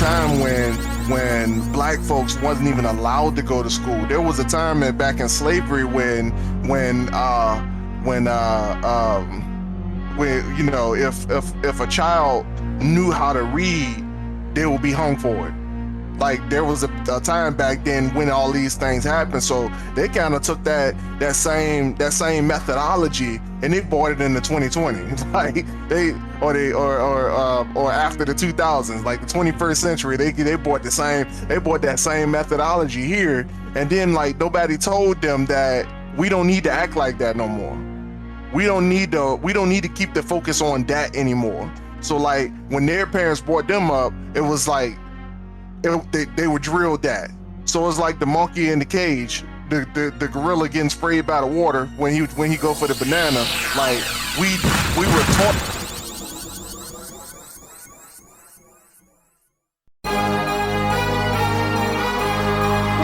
time when black folks wasn't even allowed to go to school. There was a time back in slavery when you know, if a child knew how to read, they would be hung for it. Like there was a time back then when all these things happened, so they kind of took that same methodology and they brought it into 2020. Like or after the 2000s, like the 21st century, they brought that same methodology here, and then like nobody told them that we don't need to act like that no more. We don't need to keep the focus on that anymore. So like when their parents brought them up, it was like they were drilled that. So it's like the monkey in the cage, the gorilla getting sprayed by the water when he go for the banana. Like we were taught.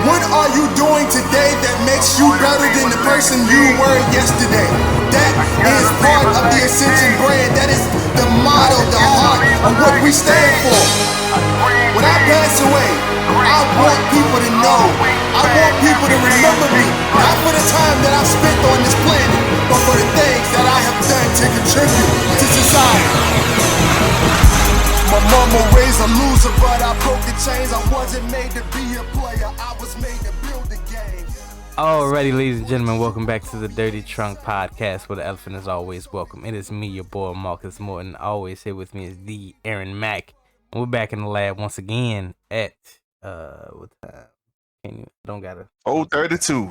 What are you doing today that makes you better than the person you were yesterday? That is part of the Ascension brand. That is the motto, the heart of what we stand for. When I pass away, I want people to know. I want people to remember me, not for the time that I've spent on this planet, but for the things that I have done to contribute to society. My mama raised a loser, but I broke the chains. I wasn't made to be a player, I was made to build a game. Alrighty, ladies and gentlemen, welcome back to the Dirty Trunk Podcast, where the elephant is always welcome. It is me, your boy Marcus Morton. Always here with me is the Aaron Mack, and we're back in the lab once again at what time? Don't gotta. 032.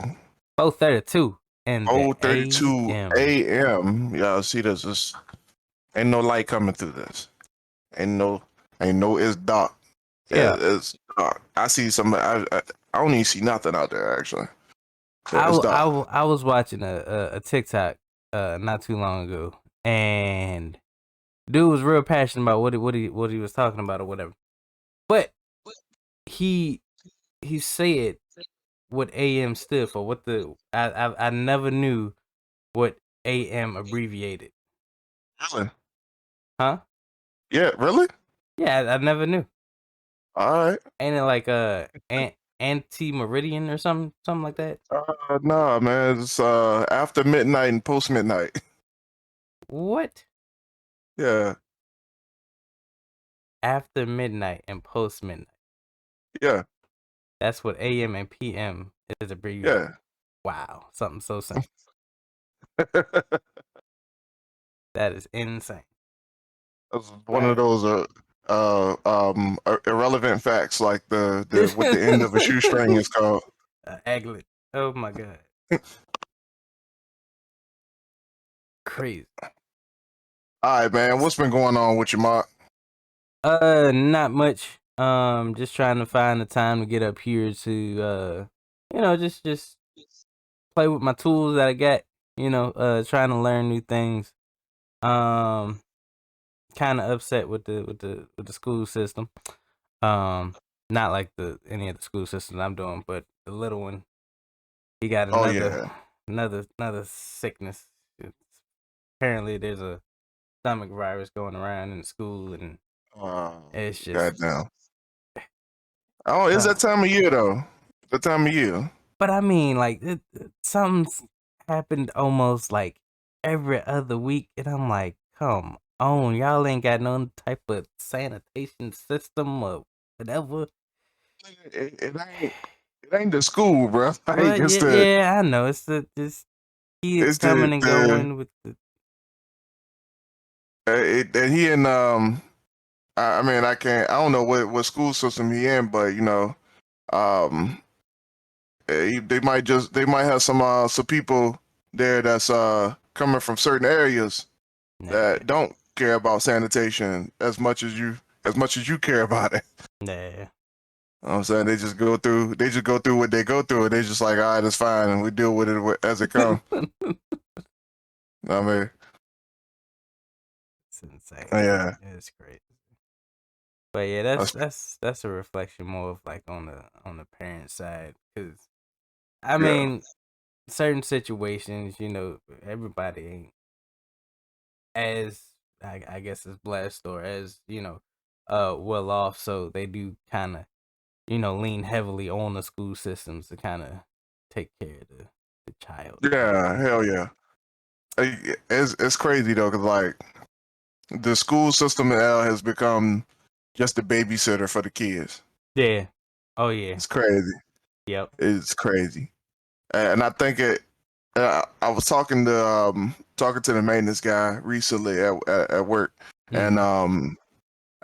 4:32 and 032 a.m. a.m. Y'all see this? Ain't no light coming through this. Ain't no. It's dark. Yeah. It's dark. I see some. I don't even see nothing out there actually. So it's dark. I was watching a TikTok not too long ago, and dude was real passionate about what he was talking about or whatever. But he said what AM stood for. What the I never knew what AM abbreviated. Really? Huh? Yeah. Really? Yeah, I never knew. All right. Ain't it like anti-meridian or something like that? Nah, man. It's after midnight and post midnight. What? Yeah. After midnight and post midnight. Yeah. That's what AM and PM is abbreviated. Yeah. Wow, something so simple. That is insane. That's one of those irrelevant facts, like the what the end of a shoestring is called. Aglet. Oh my god. Crazy. All right, man. What's been going on with you, Mark? Not much. Just trying to find the time to get up here to just play with my tools that I got. Trying to learn new things. Kind of upset with the school system. Not like any of the school systems I'm doing, but the little one, he got Oh yeah. another sickness. Apparently, there's a stomach virus going around in the school, and it's just Goddamn. Oh, it's that time of year though. The time of year. But I mean, like something's happened almost like every other week, and I'm like, come on, y'all ain't got no type of sanitation system or whatever. It ain't the school, bro. Like, Well, it's yeah, I know it's just kids it's coming and going with the. He in I mean I don't know what school system he in, but you know, they might have some people there that's coming from certain areas that don't care about sanitation as much as you care about it. Nah. You know what I'm saying? They just go through what they go through, and they just like, all right, it's fine, and we deal with it as it comes. I mean, It's insane. yeah, It's crazy. But yeah, that's a reflection more of like on the parent side, because I mean, certain situations, everybody ain't as I guess as blessed or as well off, so they do kind of, lean heavily on the school systems to kind of take care of the child. Yeah, hell yeah. It's crazy though, cause like the school system in L has become just a babysitter for the kids. Yeah. Oh yeah. It's crazy. Yep. It's crazy, and I think it. I was talking to the maintenance guy recently at work, and Mhm.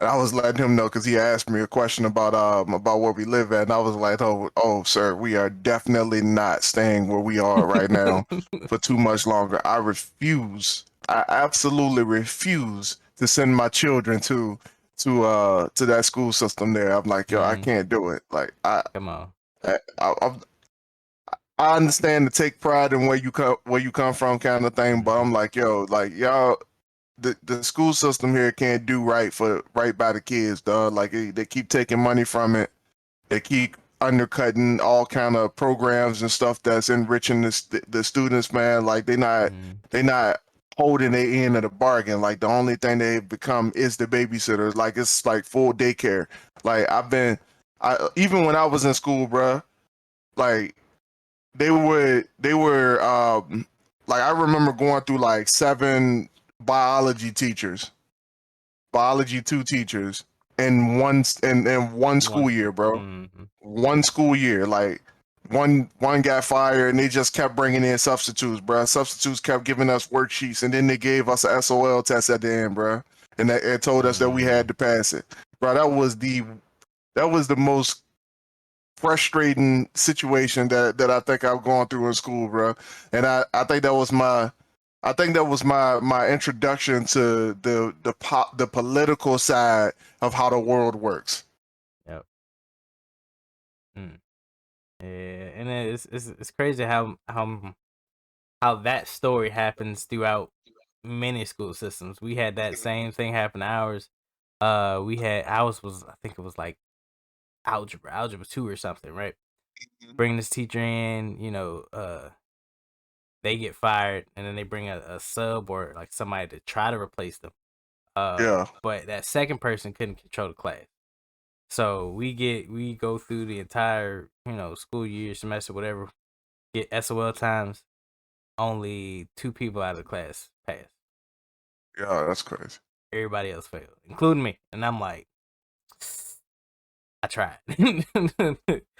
I was letting him know because he asked me a question about where we live at, and I was like, oh, sir, we are definitely not staying where we are right now for too much longer. I refuse. I absolutely refuse to send my children to that school system there. I'm like, yo, I Mhm. can't do it. Like Come on. I I understand to take pride in where you come from kind of thing, but Mhm. I'm like, yo, like y'all, the school system here can't do right by the kids, dog. Like they keep taking money from it. They keep undercutting all kind of programs and stuff that's enriching the students, man. Like Mhm. they not holding their end of the bargain. Like the only thing they've become is the babysitters. Like it's like full daycare. Like I even when I was in school, bruh, like they were like I remember going through like 7 biology teachers, biology 2 teachers in one school One. year, bro. Mhm. One school year, like one got fired and they just kept bringing in substitutes, bro. Substitutes kept giving us worksheets and then they gave us a SOL test at the end, bro. And it told us that we had Mhm. to pass it. Bro, that was the most frustrating situation that I think I've gone through in school, bro. And I think that was my introduction to the political side of how the world works. Yep. Mm. Yeah, and it's crazy how that story happens throughout many school systems. We had that same thing happen to ours. We had ours was, I think it was like algebra 2 or something, right? Bring this teacher in, they get fired, and then they bring a sub or like somebody to try to replace them. Yeah, But that second person couldn't control the class. So we go through the entire, school year, semester, whatever, get SOL times, only 2 people out of the class pass. yeah, that's crazy. Everybody else failed, including me. And I'm like, I tried.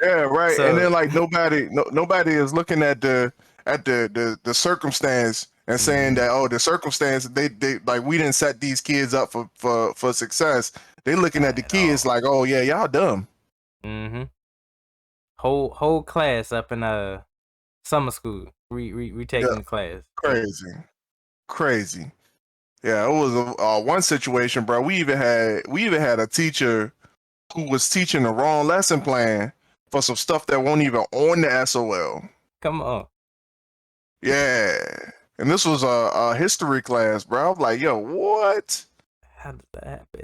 Yeah, right. And So, then like nobody is looking at the circumstance and saying mhm, that oh the circumstance they like we didn't set these kids up for success. They looking at not the at kids all. like oh yeah y'all dumb. Mhm. Whole class up in summer school. We Yeah, taking the class. Yep. crazy, crazy. Yeah, it was one situation, bro. We even had a teacher who was teaching the wrong lesson plan for some stuff that won't even on the SOL. Come on. Yeah. And this was a history class, bro. I'm like, yo, what? How did that happen?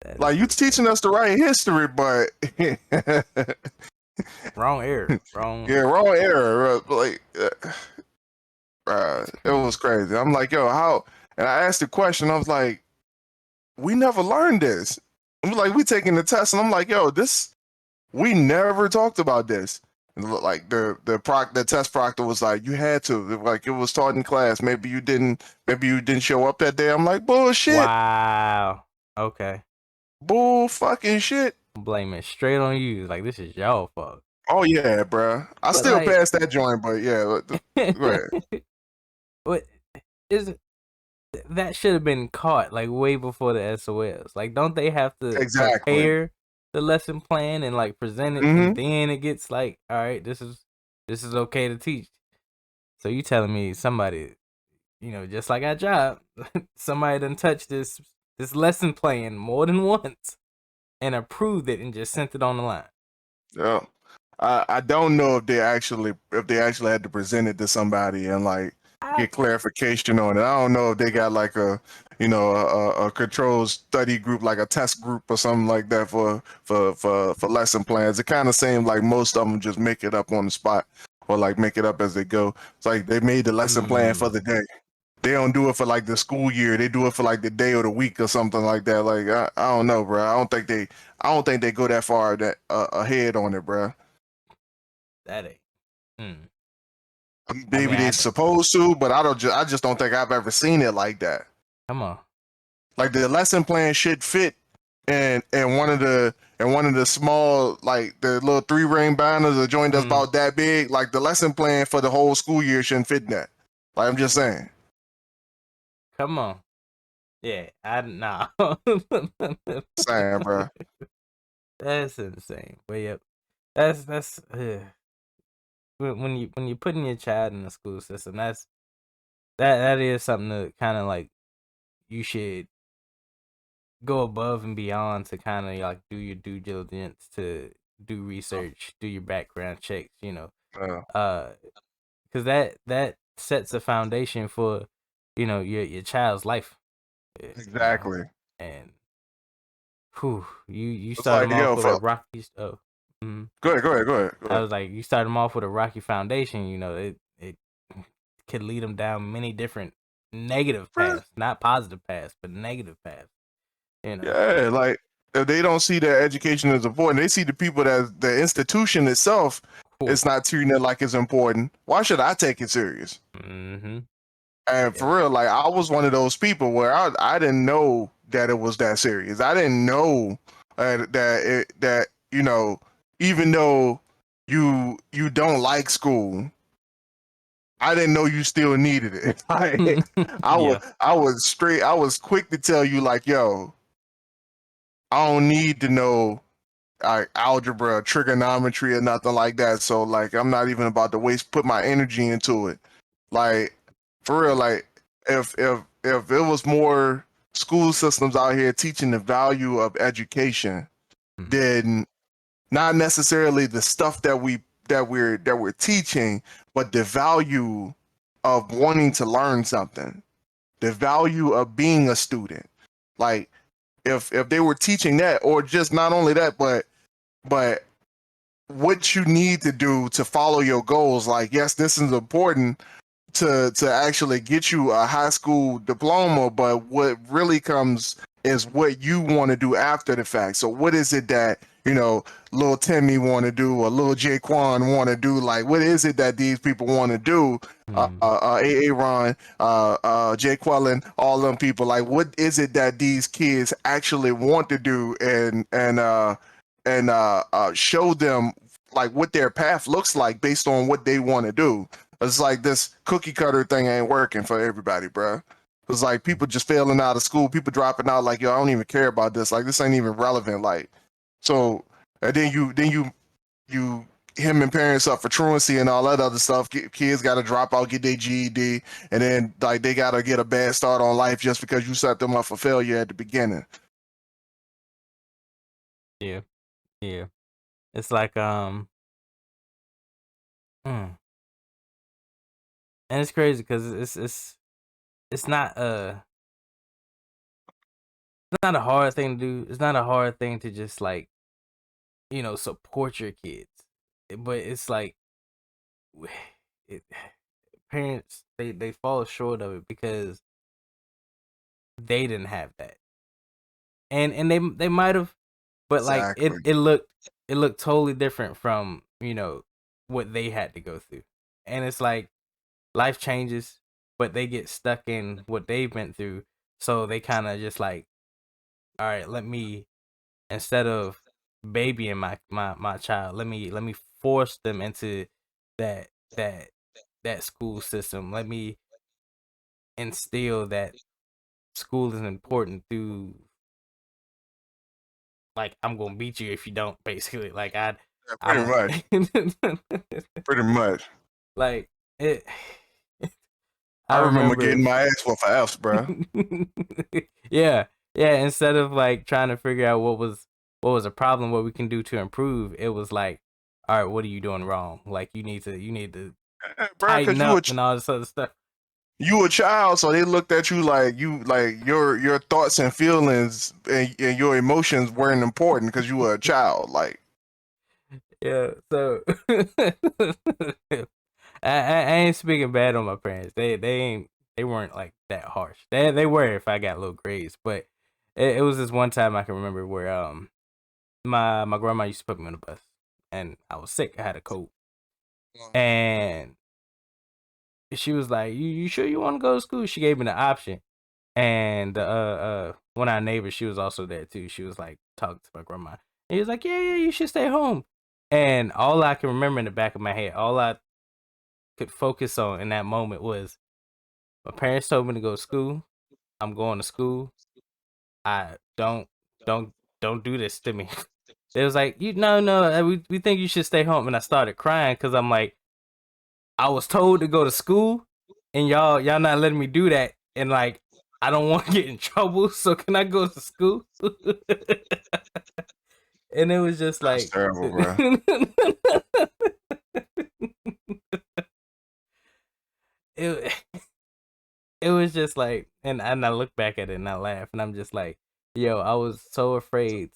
That is Like, you insane. teaching us to write history, but yeah, Wrong error. Wrong. wrong error. Like, it was Crazy. crazy. I'm like, yo, how? And I asked the question. I was like, we never learned this. I'm like, we taking the test, and I'm like, yo, this we never talked about this. And like the test proctor was like, you had to, like it was taught in class. Maybe you didn't show up that day. I'm like, bullshit, Wow. Okay. bull fucking shit. Blame it straight on you. Like, this is y'all fault. Oh yeah, bruh. I But still like, passed that joint, but yeah, right, what is that should have been caught like way before the SOLs. Like, don't they have to exactly. prepare the lesson plan and like present it, and Hmm. then it gets like, all right, this is okay to teach. So you telling me somebody, just like our job, somebody done touched this lesson plan more than once and approved it and just sent it on the line. Yeah. I don't know if they actually had to present it to somebody and like I, get clarification on it. I don't know if they got like a control study group, like a test group or something like that for lesson plans. It kind of seemed like most of them just make it up on the spot or like make it up as they go. It's like they made the lesson plan for mm, the day. they don't do it for like the school year. They do it for like the day or the week or something like that. Like I don't know, bro. I don't think they go that far that ahead on it, bro. That ain't. Hmm. I Maybe mean, they supposed to, but I just don't think I've ever seen it like that. come on. Like the lesson plan should fit and one of the small like the little 3-ring binders, a joint that's about that big. Like the lesson plan for the whole school year shouldn't fit in that. Like I'm just saying. Come on. Yeah, nah. Saying, bro. That's insane. But yep, that's when you putting your child in the school system, that is something to kind of like you should go above and beyond to kind of like do your due diligence, to do research, do your background checks, because that sets a foundation for your child's life, Exactly. and you It's start like, them off yo, with a rocky. go ahead. I was like, you start them off with a rocky foundation. It could lead them down many different negative paths, not positive paths, but negative paths. Yeah, like if they don't see that education is important, they see the people that the institution itself is not treating it like it's important. Why should I take it serious? Mm-hmm. And for real, like I was one of those people where I didn't know that it was that serious. I didn't know that even though you don't like school, I didn't know you still needed it. Like, I was quick to tell you like, yo, I don't need to know algebra, trigonometry, or nothing like that. So like, I'm not even about to put my energy into it. Like, for real, like if it was more school systems out here teaching the value of education, then not necessarily the stuff that we're teaching, but the value of wanting to learn something, the value of being a student. Like if they were teaching that, or just not only that, but what you need to do to follow your goals. Like, yes, this is important to actually get you a high school diploma, but what really comes is what you want to do after the fact. So what is it that little Timmy want to do, or little Jaquan want to do? Like, what is it that these people want to do? Aaron, Jay Quellen, all them people, like, what is it that these kids actually want to do, and show them like what their path looks like based on what they want to do. It's like this cookie cutter thing ain't working for everybody, bro. It's like people just failing out of school, people dropping out. Like, yo, I don't even care about this. Like, this ain't even relevant. Like, so, and then you him and parents up for truancy and all that other stuff. Kids got to drop out, get their GED, and then like they got to get a bad start on life just because you set them up for failure at the beginning. Yeah, it's like and it's crazy because it's not it's not a hard thing to do. It's not a hard thing to just like support your kids, but it's like it, parents they fall short of it because they didn't have that, and they might have, but like Exactly. it looked totally different from what they had to go through, and it's like life changes, but they get stuck in what they've been through, so they kind of just like, all right, let me, instead of babying my child, let me force them into that that that school system. Let me instill that school is important through, like, I'm gonna beat you if you don't, basically. Like Yeah, I pretty much. don't Pretty much. like it. I I remember remember. getting my ass for F's, bro. Yeah, instead of like trying to figure out what was a problem, what we can do to improve, it was like, all right, what are you doing wrong? Like, you need to Bro, because tighten up and all this other stuff. you a child, so they looked at you like your thoughts and feelings and your emotions weren't important because you were a child. Like, Yeah, so I ain't speaking bad on my parents. They weren't like that harsh. They were if I got low grades, but it was this one time I can remember where my grandma used to put me on the bus, and I was sick. I had a cold, and she was like, "You sure you want to go to school?" She gave me the option, and one of our neighbors, she was also there too. She was like talking to my grandma. And he was like, "Yeah, you should stay home." And all I can remember in the back of my head, all I could focus on in that moment was my parents told me to go to school. I'm going to school. I don't don't do this to me. They was like, "You no, we think you should stay home." And I started crying because I'm like, I was told to go to school, and y'all not letting me do that, and like I don't want to get in trouble, so can I go to school? And it was just That's like terrible, bro. it it was just like, and I look back at it and I laugh, and I'm just like, yo, I was so afraid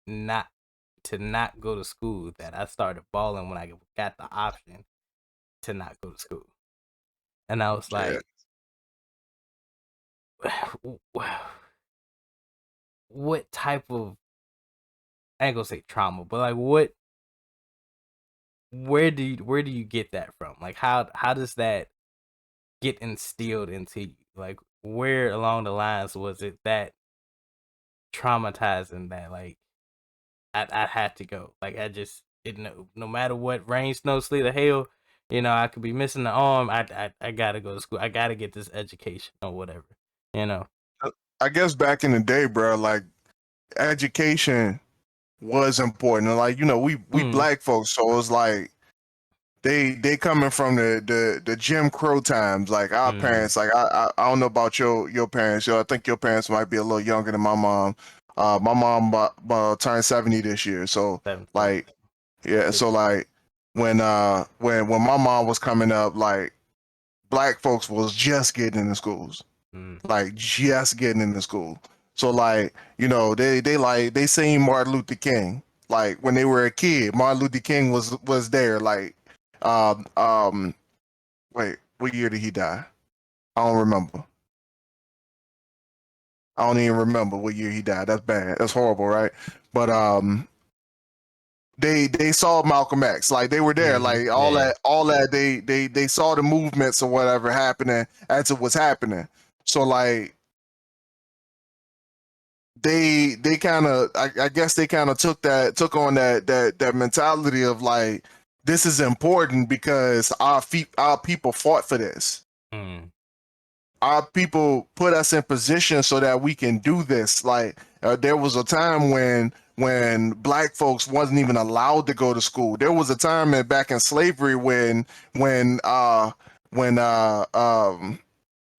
not not go to school that I started bawling when I got the option to not go to school. And I was Yeah. like, what type of, I ain't gonna say trauma, but like where do you get that from? Like how does that get instilled into you? Like where along the lines was it that traumatizing that like I had to go? Like I just didn't know, no matter what, rain, snow, sleet, or hail, I could be missing the arm. I gotta go to school. I gotta get this education or whatever. You know. I guess back in the day, bro, like education was important. And like, we Mm, black folks, so it's like they coming from the Jim Crow times. Like our mm, parents, like I don't know about your parents. I think your parents might be a little younger than my mom. My mom turned 70 this year. So 7 like, yeah, Big so like when my mom was coming up, like black folks was just getting into schools, mm, like just getting into school. So like, they seen Martin Luther King. Like when they were a kid, Martin Luther King was there. Like, um, um, wait, what year did he die? I don't remember. I don't even remember what year he died. That's bad. That's horrible, right? But they saw Malcolm X. Like they were there. Like yeah. all that they saw the movements or whatever happening as it was happening. So like they kind of I guess they kind of took on that mentality of like this is important because our people fought for this. Mm, Our people put us in position so that we can do this. Like there was a time when black folks wasn't even allowed to go to school. There was a time back in slavery when uh when uh um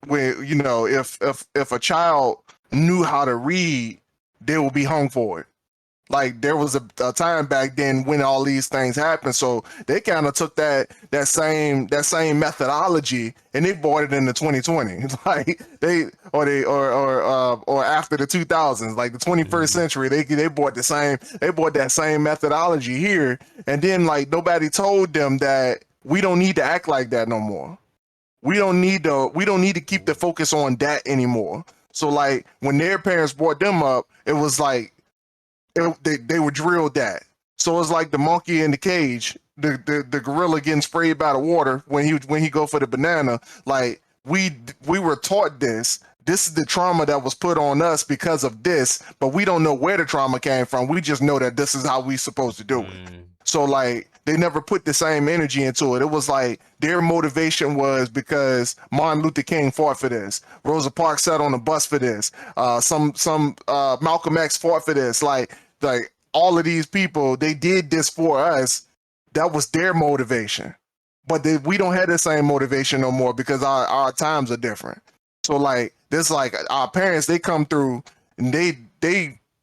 when if a child knew how to read, they would be hung for it. Like there was a time back then when all these things happened, so they kind of took that same methodology and they brought it into 2020. Like or after the 2000s, like the 21st mm, century, they brought that same methodology here, and then like nobody told them that we don't need to act like that no more. We don't need to keep the focus on that anymore. So like when their parents brought them up, it was like they were drilled that. So it's like the monkey in the cage, the gorilla getting sprayed by the water when he go for the banana. Like we were taught this. This is the trauma that was put on us because of this, but we don't know where the trauma came from. We just know that this is how we supposed to do it. mm, So like they never put the same energy into it. It was like their motivation was because Martin Luther King fought for this. Rosa Parks sat on the bus for this. Some Malcolm X fought for this. Like all of these people, they did this for us. That was their motivation. But we don't have the same motivation no more because our times are different. So like this, like our parents, they come through and they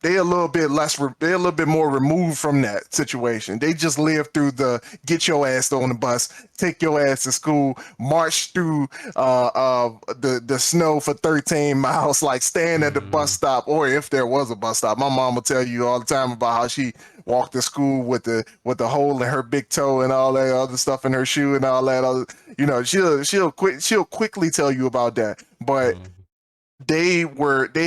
a little bit they're a little bit more removed from that situation. They just live through the get your ass on the bus, take your ass to school, march through the snow for 13 miles, like stand at the bus mm, stop, or if there was a bus stop. My mom will tell you all the time about how she walk to school with the hole in her big toe and all that other stuff in her shoe and all that other, you know, she'll quickly tell you about that. But they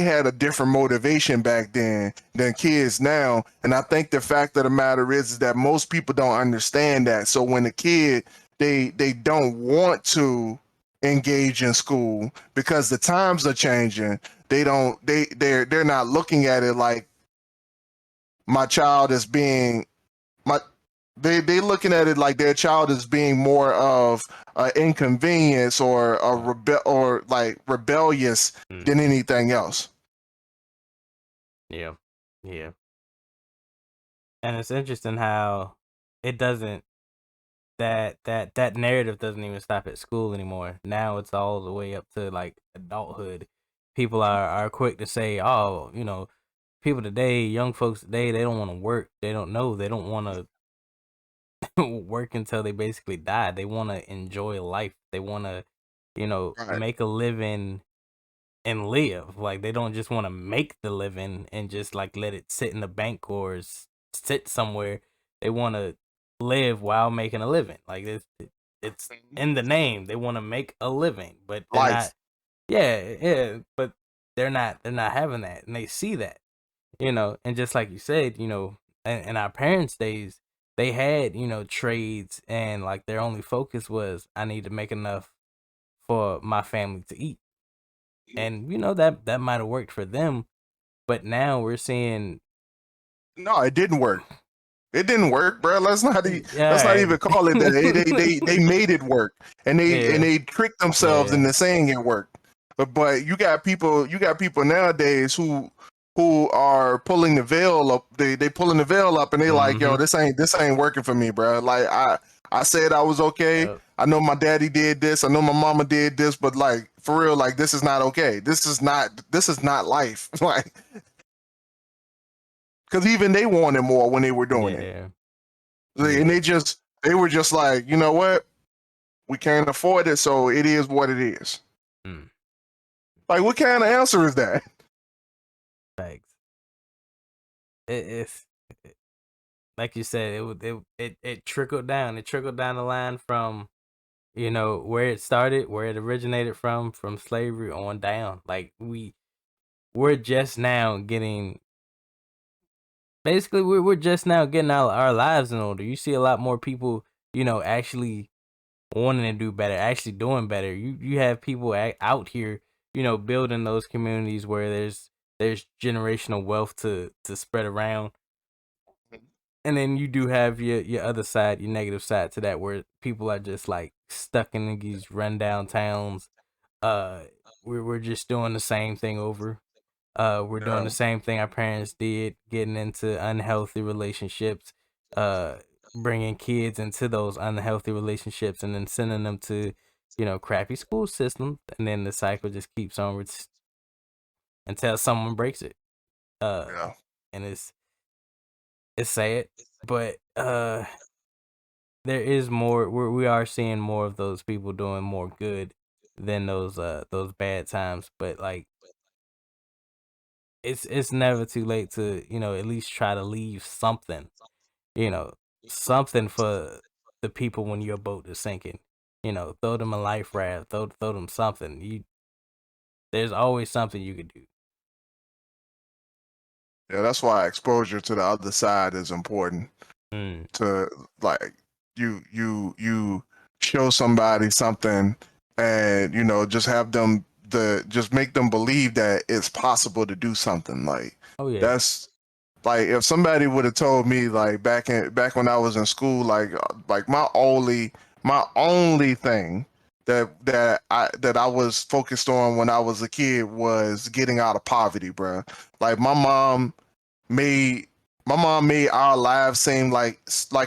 had a different motivation back then than kids now. And I think the fact of the matter is that most people don't understand that. So when a kid, they don't want to engage in school because the times are changing. They're not looking at it like my child is being my they looking at it like their child is being more of an inconvenience or a like rebellious than anything else. Yeah, yeah. And it's interesting how it doesn't that narrative doesn't even stop at school anymore. Now it's all the way up to like adulthood. People are quick to say, "Oh, you know, people today, young folks today, they don't want to work. They don't know. They don't want to work until they basically die. They want to enjoy life. They want to, you know, Right. make a living and live. Like they don't just want to make the living and just like let it sit in the bank or sit somewhere. They want to live while making a living. Like it's in the name. They want to make a living, but they're Life. not. Yeah, yeah, but they're not having that, and they see that, you know. And just like you said, you know, in our parents' days, they had, you know, trades, and like their only focus was I need to make enough for my family to eat. And you know that might have worked for them, but now we're seeing No, it didn't work. It didn't work, bro. Let's not yeah, even call it that. They made it work, and yeah, they tricked themselves yeah, into saying it worked. But you got people nowadays who are pulling the veil up. They pulling the veil up, and they like, yo, mm-hmm, this ain't working for me, bro. Like I said I was okay. yep, I know my daddy did this. I know my mama did this, but like for real, like this is not okay. This is not life. Like because even they wanted more when they were doing it. yeah, And yeah, they were just like, you know what? We can't afford it, so it is what it is. mm, Like, what kind of answer is that? thanks. It's like you said, it trickled down. It trickled down the line from, you know, where it started, where it originated from slavery on down. Like we're just now getting basically we're just now getting our lives in order. You see a lot more people, you know, actually wanting to do better, actually doing better. You have people out here, you know, building those communities where there's generational wealth to spread around. And then you do have your other side, your negative side to that, where people are just like stuck in these rundown towns. Uh, we're just doing the same thing over. We're doing Yeah, the same thing our parents did, getting into unhealthy relationships, uh, bringing kids into those unhealthy relationships, and then sending them to, you know, crappy school systems, and then the cycle just keeps on until someone breaks it. Uh, yeah, and it's sad, but there is more. We are seeing more of those people doing more good than those bad times, but like it's never too late to, you know, at least try to leave something, you know, something for the people when your boat is sinking. You know, throw them a life raft, throw them something. There's always something you could do. yeah. That's why exposure to the other side is important. Mm. To like you show somebody something, and you know just have them just make them believe that it's possible to do something. Like Oh yeah. that's like if somebody would have told me like back when I was in school, like my only thing that I was focused on when I was a kid was getting out of poverty, bro. Like made my mom made our lives seem like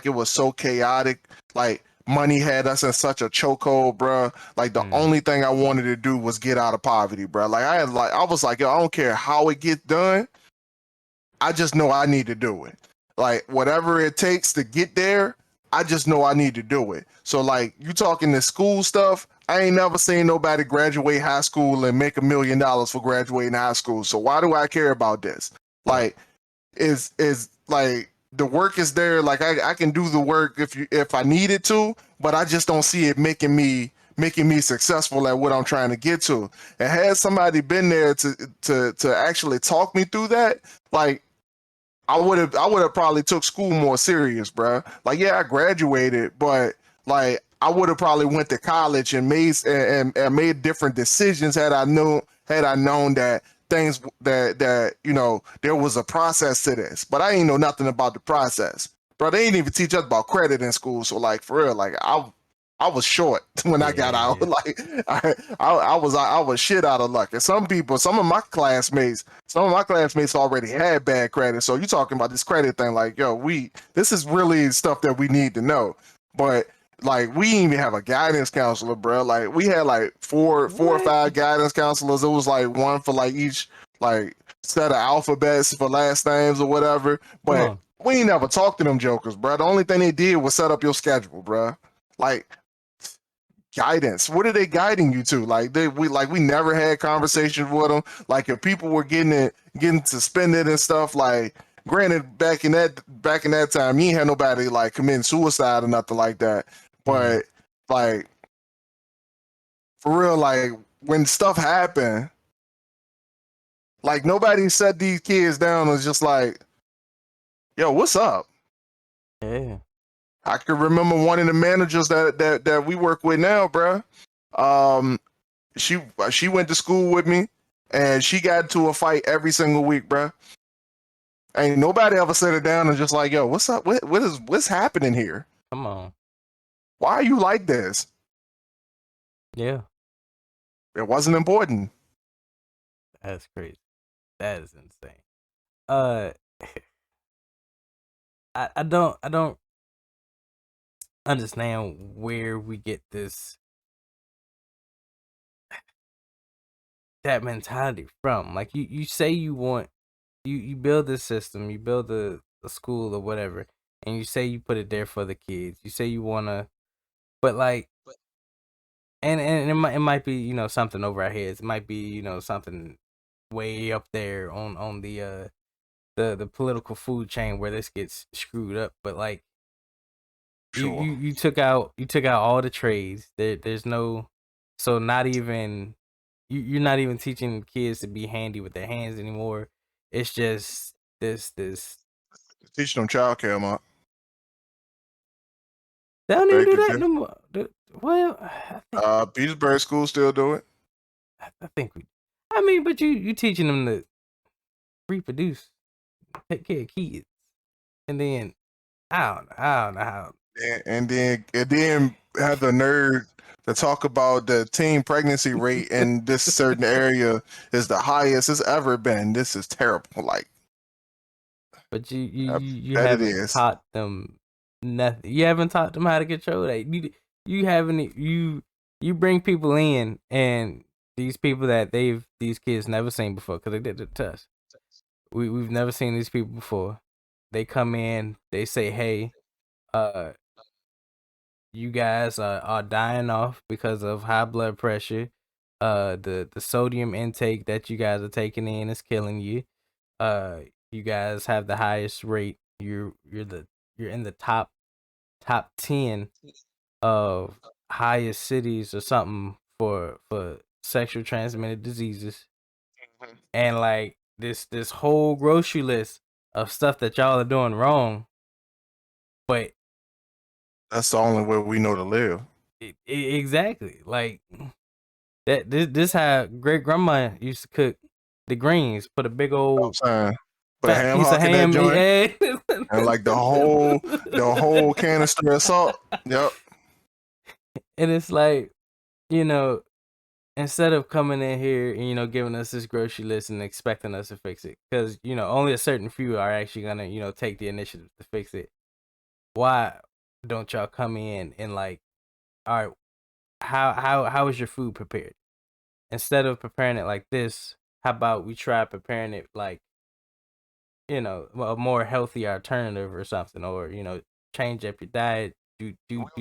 it was so chaotic. Like money had us in such a chokehold, bro. Like the Mm. only thing I wanted to do was get out of poverty, bro. I was like, yo, I don't care how it gets done. I just know I need to do it. Like whatever it takes to get there, I just know I need to do it. So like you talking this school stuff, I ain't never seen nobody graduate high school and make $1 million for graduating high school. So why do I care about this? Right. Like is like the work is there. Like I can do the work if I needed to, but I just don't see it making me successful at what I'm trying to get to. And had somebody been there to actually talk me through that, like I would have probably took school more serious, bro. Like yeah, I graduated, but like I would have probably went to college and made different decisions had I known that things that there was a process to this. But I ain't know nothing about the process, bro. They ain't even teach us about credit in school. So like for real, like I was short when I got out. Yeah. Like I was shit out of luck. And some of my classmates already had bad credit. So you talking about this credit thing? Like yo, this is really stuff that we need to know. But like we didn't even have a guidance counselor, bro. Like we had like four or five guidance counselors. It was like one for like each like set of alphabets for last names or whatever. But we ain't never talked to them jokers, bro. The only thing they did was set up your schedule, bro. Like guidance. What are they guiding you to? Like we never had conversations with them. Like if people were getting suspended and stuff, like granted back in that time you ain't had nobody like committing suicide or nothing like that. But like for real, like when stuff happened, like nobody set these kids down and was just like, yo, what's up? Yeah. I can remember one of the managers that we work with now, bro. She went to school with me, and she got into a fight every single week, bro. Ain't nobody ever set her down and just like, yo, what's up? What's happening here? Come on. Why are you like this? Yeah. It wasn't important. That's crazy. That is insane. I don't understand where we get that mentality from. Like you say you want you build this system, you build a school or whatever, and you say you put it there for the kids. You say you wanna, but like, and it might be something over our heads. It might be something way up there on the political food chain where this gets screwed up. But like Sure. you took out all the trades. There's no, so not even you're not even teaching kids to be handy with their hands anymore. It's just this Teach them childcare, man. they don't even Beg do to that differ. no more. Well, Petersburg schools still do it. I think I mean, but you teaching them to reproduce, take care of kids, and then I don't know how. And then have the nerve to talk about the teen pregnancy rate in this certain area is the highest it's ever been. This is terrible. Like, But I you bet it haven't is. taught them nothing. You haven't taught them how to control that. You haven't you bring people in, and these people that these kids never seen before because they did it to us. We've never seen these people before. They come in, they say, "Hey, uh, you guys are dying off because of high blood pressure. The sodium intake that you guys are taking in is killing you. You guys have the highest rate. You're in the top 10 of highest cities or something for sexual transmitted diseases." And like this whole grocery list of stuff that y'all are doing wrong, but That's the only way we know to live. exactly like that. This how great grandma used to cook the greens. Put a big old I'm saying, put a fat ham piece of hock in that ham. joint Yeah. and like the whole canister of salt. Yep. And it's like, you know, instead of coming in here and giving us this grocery list and expecting us to fix it, because only a certain few are actually gonna take the initiative to fix it. Why don't y'all come in and like, all right, how is your food prepared? Instead of preparing it like this, how about we try preparing it like a more healthy alternative or something, or change up your diet, do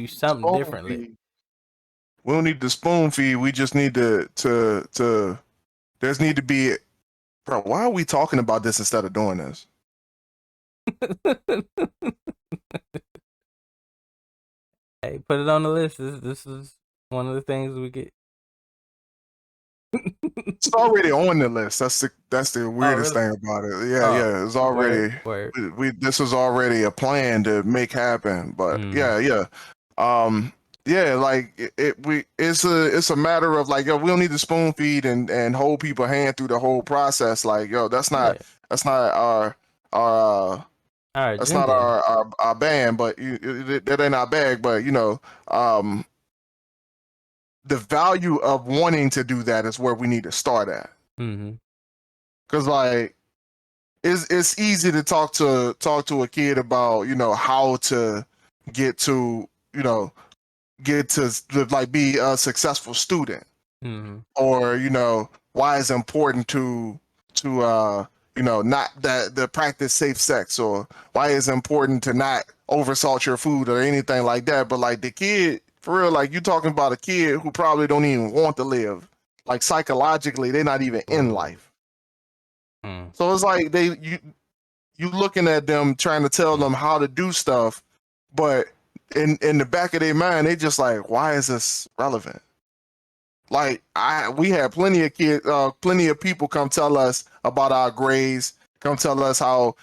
something Spoon differently. feed. We don't need the spoon feed. We just need to. There's need to be. Bro, why are we talking about this instead of doing this? Hey, put it on the list. This is one of the things we get. It's already on the list. That's the Oh, weirdest really? thing about it. Yeah, Oh, yeah. It's word, already word. we this was already a plan to make happen. But Mm, yeah, yeah. Um yeah, like it's a matter of like, yo, we don't need to spoon feed and hold people hand through the whole process. Like, yo, yeah. that's not our Our that's not agenda. our band, but that ain't our bag. But um the value of wanting to do that is where we need to start at. Mm-hmm. Cause like it's easy to talk to a kid about how to get to get to like be a successful student, Mm-hmm. or why it's important to not that the practice safe sex, or why it's important to not oversalt your food or anything like that. But like the kid, for real, like you talking about a kid who probably don't even want to live, like psychologically they're not even in Ooh. life. Mm. So it's like you looking at them trying to tell them how to do stuff, but in the back of their mind, they just like, why is this relevant? Like we had plenty of people come tell us about our grades, come tell us how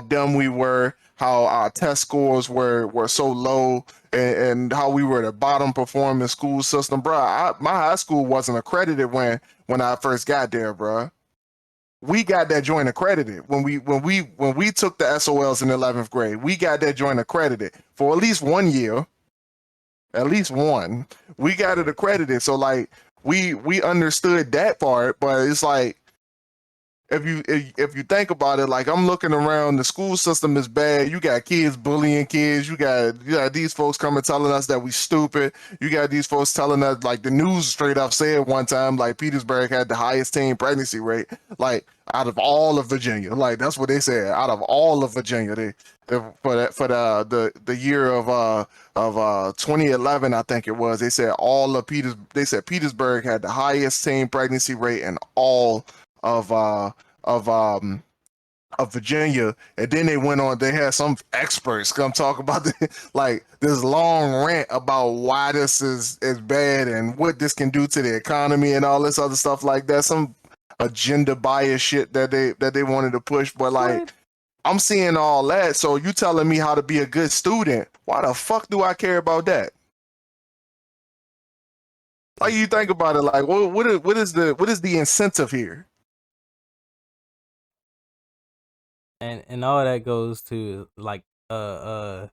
dumb we were, how our test scores were so low, and how we were the bottom performing school system, bro. My high school wasn't accredited when I first got there, bro. We got that joint accredited when we took the SOLs in 11th grade. We got that joint accredited for at least 1 year, at least one. We got it accredited, so like we understood that part. But it's like if you think about it, like I'm looking around, the school system is bad. You got kids bullying kids. You got these folks coming telling us that we stupid. You got these folks telling us, like the news straight up said one time, like Petersburg had the highest teen pregnancy rate, like out of all of Virginia. Like that's what they said. Out of all of Virginia, for the year of 2011, I think it was. They said Petersburg had the highest teen pregnancy rate in all of of um of Virginia. And then they went on, they had some experts come talk about like this long rant about why this is bad and what this can do to the economy and all this other stuff like that. Some agenda bias shit that they wanted to push. But like What? I'm seeing all that. So you telling me how to be a good student. Why the fuck do I care about that? Like you think about it, like what is the incentive here? And all that goes to like like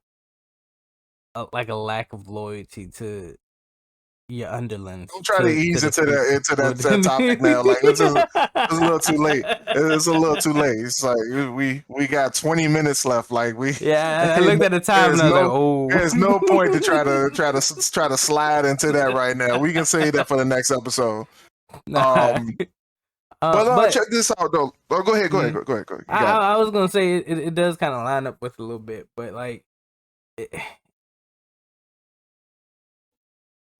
a lack of loyalty to your underlings, Don't try to to ease the into people. that topic now. Like it's a little too late. It's a little too late. It's like we got 20 minutes left. Like Yeah, I looked at the time and I was like, "Oh, there's no point to try to slide into that right now. We can save that for the next episode. nah." Um, but But check this out though. Oh, go ahead, go ahead, mhm. go ahead, go ahead. You got it. I was gonna say it does kind of line up with a little bit, but like it,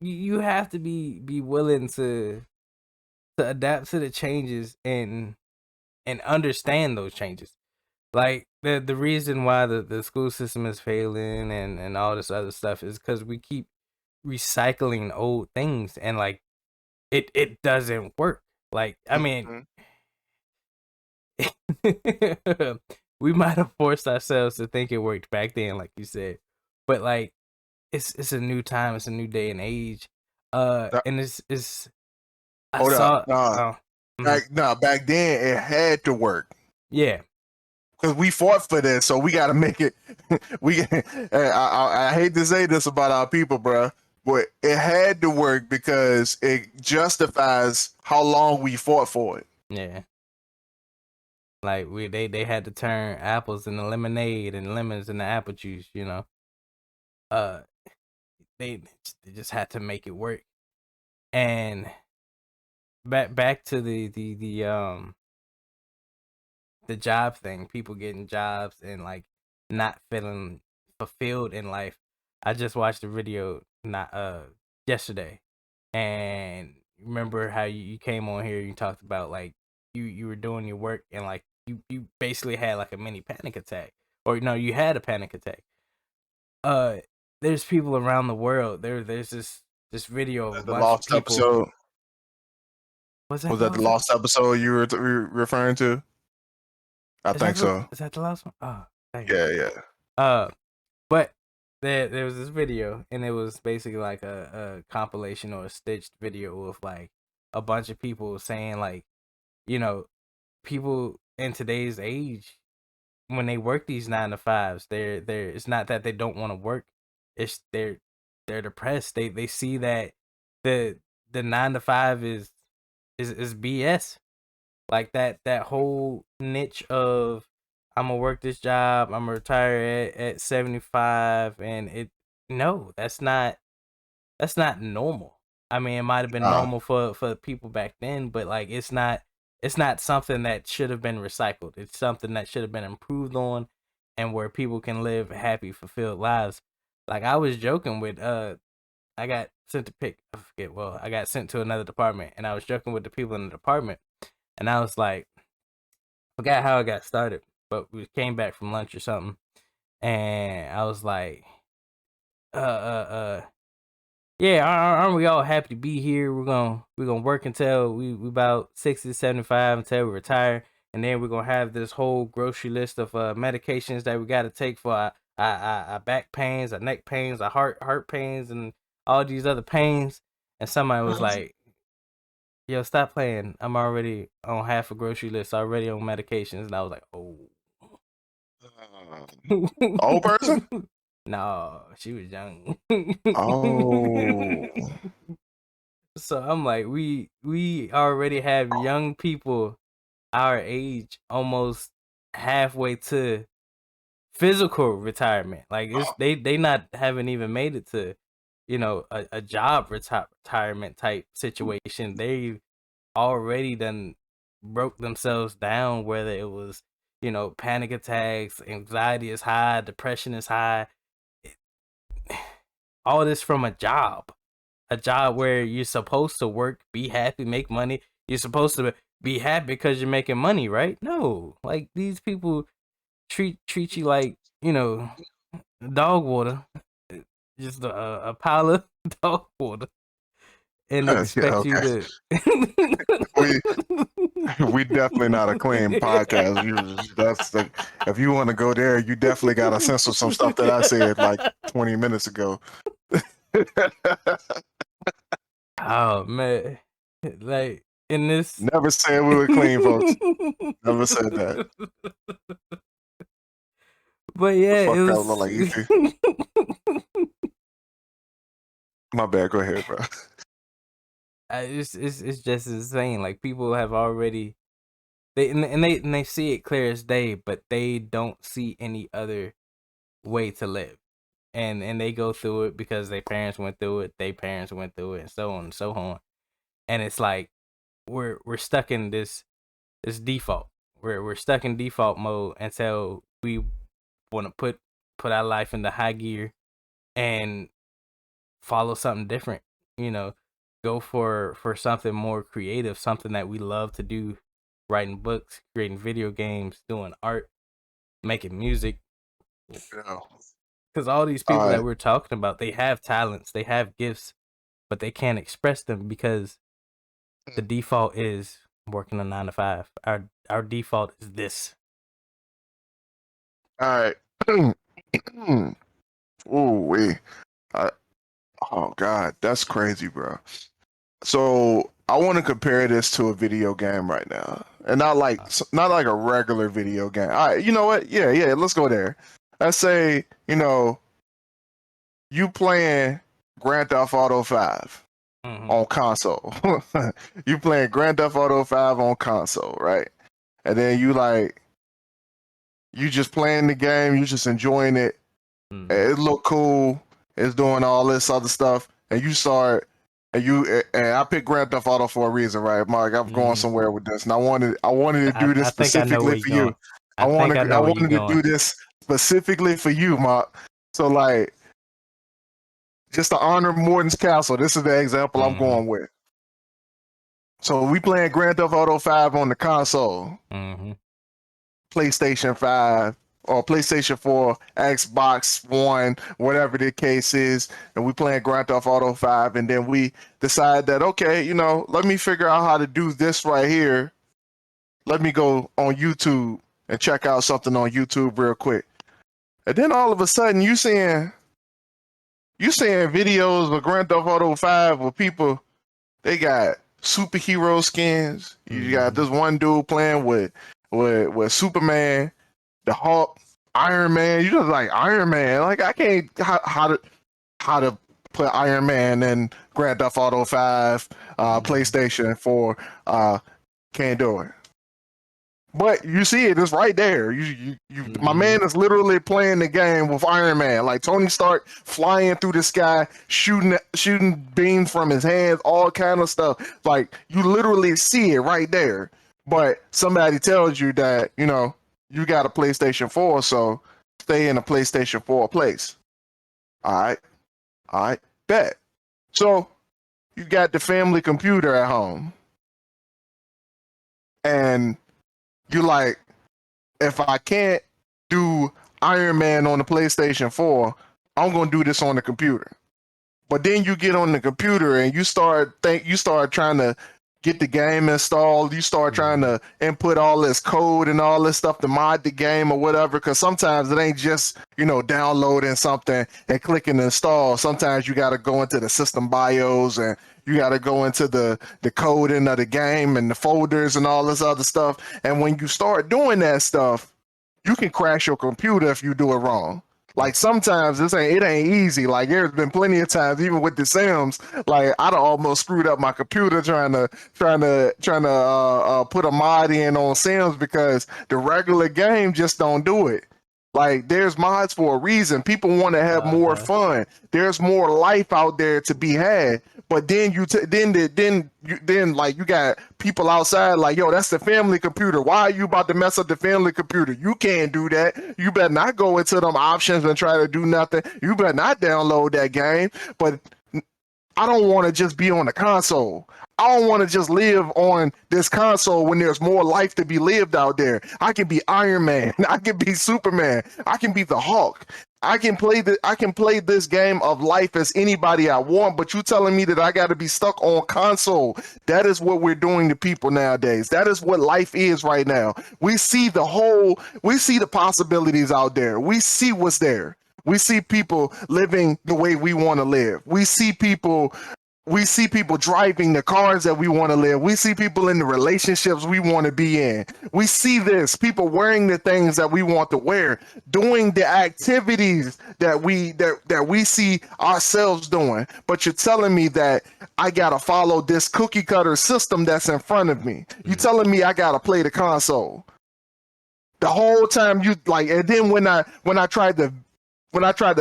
you have to be willing to adapt to the changes and understand those changes. Like the reason why the school system is failing and all this other stuff is because we keep recycling old things and like it doesn't work. Like I mean, Mhm. we might have forced ourselves to think it worked back then, like you said, but like it's a new time, it's a new day and age, and it's I Hold up. saw mhm. Back then it had to work. Yeah, Because we fought for this, so we got to make it. I hate to say this about our people, bro, but it had to work because it justifies how long we fought for it. yeah. Like they had to turn apples into lemonade and lemons into apple juice, you know. Uh, they just had to make it work. And back to the job thing, people getting jobs and like not feeling fulfilled in life. I just watched a video not yesterday, and remember how you came on here, you talked about like you were doing your work and like you basically had like a mini panic attack. or no, you had a panic attack. There's people around the world. There's this video of a The bunch of lost people. episode. Was that Was the that the last? lost episode you were referring to? I think so. Is that the last one? Oh, dang. Yeah. But there was this video, and it was basically like a compilation or a stitched video of like a bunch of people saying like, you know, people in today's age, when they work these 9 to 5s, they're it's not that they don't want to work, it's they're depressed. They see that the 9 to 5 is BS. Like that whole niche of I'm gonna work this job, I'm gonna retire at 75, and no, that's not normal. I mean, it might have been Nah. normal for people back then, but like it's not something that should have been recycled. It's something that should have been improved on, and where people can live happy, fulfilled lives. Like I was joking with I got sent to pick I forget well I got sent to another department, and I was joking with the people in the department, and I was like, forgot how I got started, but we came back from lunch or something, and I was like, uh, uh, uh, yeah, aren't we all happy to be here? We're gonna work until we about 60, 75 until we retire, and then we're gonna have this whole grocery list of medications that we got to take for our back pains, our neck pains, our heart pains, and all these other pains. And somebody was like, "Yo, stop playing. I'm already on half a grocery list, already on medications." And I was like, "Oh." Old person? No, she was young. Oh. So I'm like, we already have young people our age almost halfway to physical retirement. Like it's they not haven't even made it to, a job retirement type situation. They already done broke themselves down, whether it was, panic attacks, anxiety is high, depression is high, all this from a job where you're supposed to work, be happy, make money. You're supposed to be happy because you're making money, right? No, like these people treat you like, dog water, just a pile of dog water, and Yeah, expect you okay. to. We definitely not a clean podcast. If you want to go there, you definitely got to censor some stuff that I said like 20 minutes ago. Oh man, like in this. Never said we were clean, folks. Never said that. But yeah, Fuck it that was. look like E.T. My bad. Go ahead, bro. It's just insane. Like people have already they see it clear as day, but they don't see any other way to live, and they go through it because their parents went through it, their parents went through it, and so on and so on. And it's like we're stuck in this default. We're stuck in default mode until we want to put our life into high gear and follow something different. You know, go for something more creative, something that we love to do, writing books, creating video games, doing art, making music. Yeah. Because all these All people that right. we're talking about, they have talents, they have gifts, but they can't express them because the default is working a 9 to 5. Our default is this. All right. Ooh, wait. Oh God, that's crazy, bro. So I want to compare this to a video game right now, and not like a regular video game. All right, you know what? Yeah, let's go there. Let's say you playing Grand Theft Auto 5 on console. You playing Grand Theft Auto 5 on console, right? And then you just playing the game, you just enjoying it. It look cool. It's doing all this other stuff, and you start, and I picked Grand Theft Auto for a reason, right, Mark? I'm going somewhere with this, and I wanted to do this I think I know where specifically you're for you. going. I know where you're wanted to going. do this specifically for you, Mark. So like, just to honor Morton's Castle, this is the example I'm going with. So we playing Grand Theft Auto 5 on the console, PlayStation 5 or PlayStation 4, Xbox One, whatever the case is, and we playing Grand Theft Auto 5, and then we decide that, okay, you know, let me figure out how to do this right here. Let me go on YouTube and check out something on YouTube real quick. And then all of a sudden you seeing videos of Grand Theft Auto 5 where people, they got superhero skins. You got this one dude playing with Superman, the Hulk, Iron Man. You just like Iron Man. Like I can't how to put Iron Man in Grand Theft Auto 5 PlayStation 4. Can't do it. But you see it, it's right there. My man is literally playing the game with Iron Man. Like Tony Stark flying through the sky, shooting beams from his hands, all kind of stuff. Like you literally see it right there. But somebody tells you that, you know, you got a PlayStation 4, so stay in a PlayStation 4 place. All right, bet. So you got the family computer at home. And you like, if I can't do Iron Man on the PlayStation 4, I'm gonna do this on the computer. But then you get on the computer and you start trying to get the game installed. You start trying to input all this code and all this stuff to mod the game or whatever. Because sometimes it ain't just, you know, downloading something and clicking install. Sometimes you got to go into the system BIOS and you got to go into the coding of the game and the folders and all this other stuff. And when you start doing that stuff, you can crash your computer if you do it wrong. Like sometimes it ain't easy. Like there's been plenty of times, even with the Sims, like I'd almost screwed up my computer trying to put a mod in on Sims because the regular game just don't do it. Like there's mods for a reason. People want to have more fun. There's more life out there to be had. But then you got people outside like, yo, that's the family computer. Why are you about to mess up the family computer? You can't do that. You better not go into them options and try to do nothing. You better not download that game. But I don't want to just be on the console. I don't want to just live on this console when there's more life to be lived out there. I can be Iron Man. I can be Superman. I can be the Hulk. I can play this game of life as anybody I want, but you telling me that I got to be stuck on console. That is what we're doing to people nowadays. That is what life is right now. We see the possibilities out there. We see what's there. We see people living the way we want to live. We see people driving the cars that we want to live. We see people in the relationships we want to be in. We see people wearing the things that we want to wear, doing the activities that we see ourselves doing. But you're telling me that I gotta follow this cookie cutter system that's in front of me. You're telling me I gotta play the console. The whole time you like, and then when I tried to